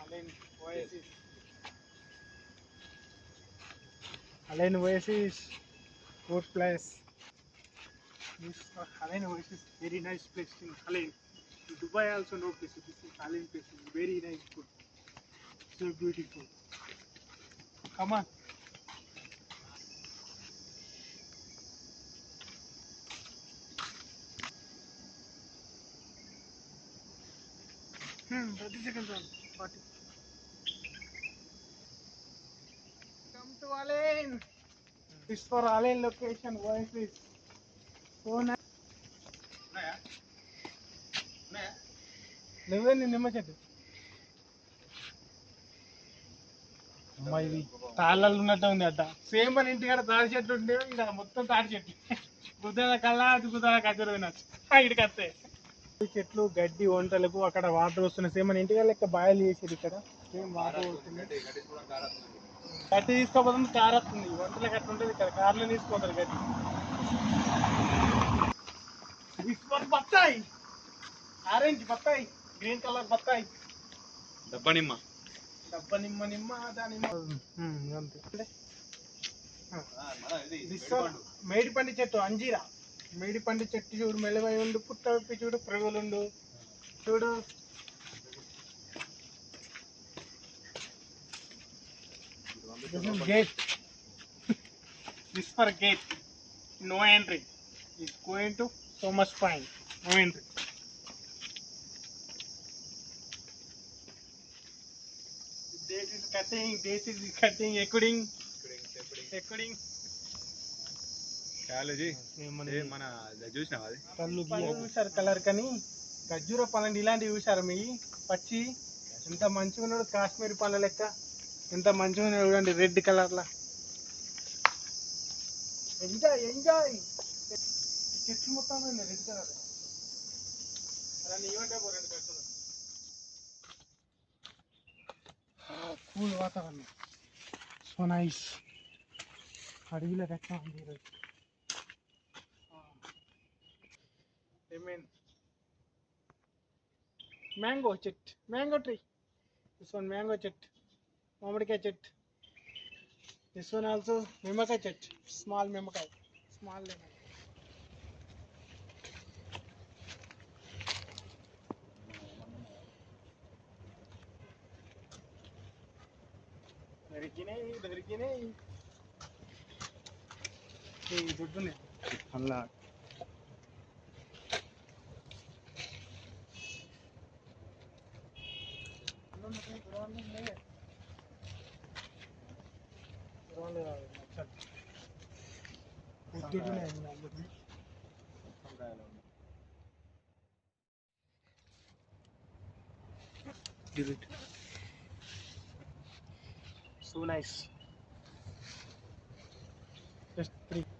Alain Oasis. Alain Oasis, good place. This Alain Oasis, very nice place in Alain. In Dubai also no place. This is Alain place. Very nice food. So beautiful. Come on. 30 seconds on. 40. Come to Alain. This for Alain location. Oasis. So nice. నువ్వేంది నిమ్మ చెట్టు అమ్మా ఇది తాళ్ళల్లో ఉన్నట్టు ఉంది అట్ట same మన ఇంటికాడ తాడి చెట్టు ఉంటే ఇక్కడ మొత్తం తాడి చెట్టు కుదర కల్లా అది కుదర కచ్చరు వినొచ్చు ఇక్కడికి వస్తే ఈ చెట్లు గడ్డి వంటలకు అక్కడ వాటర్ వస్తున్నాయి సేమ్ మన ఇంటికాడ లెక్క బాయిల్ చేసేది ఇక్కడ సేమ్ వాటర్ వస్తుంది గడ్డి తీసుకోపోతుంది కార్ వస్తుంది వంటలకు అట్లా ఉంటుంది ఇక్కడ కార్లో తీసుకోతారు గడ్డి బత్తాయి ఆరెంజ్ బత్తాయి గ్రీన్ కలర్ బత్తాయి డబ్బా నిమ్మ దానిమ్మ మేడిపండి చెట్టు అంజీరా మేడిపండి చెట్టు చూడు మెల్లవై ఉండు పుట్ట విప్పి చూడు పురుగులుండు చూడు gate this for gate no entry it's going to so much fine no entry this is cutting according college మన చూసినావా అది కళ్ళు చూసారు కలర్ కానీ ఖర్జూర పళ్ళండి ఇలాంటివి చూసారు మీ పచ్చి ఎంత మంచిగా ఉన్నాడు కాశ్మీరీ పళ్ళ లెక్క ఎంత మంచిగా ఉన్నాడు చూడండి రెడ్ కలర్లా ఎంజాయ్ చెట్లు మొత్తం రెడ్ కలర్ అలా నీవంటే రెండు కట్టులు కూల్ వాతావరణం సో నైస్ అడవిలో ఎట్లా ఉంది ఈరోజు మ్యాంగో చెట్టు mango tree this one mango చెట్టు మామిడికాయ చెట్టు దిస్ వన్ ఆల్సో నిమ్మకాయ చెట్టు స్మాల్ నిమ్మకాయ స్మాల్ లెమన్ దొరికినాయి దొడ్డునే అలా so nice just 3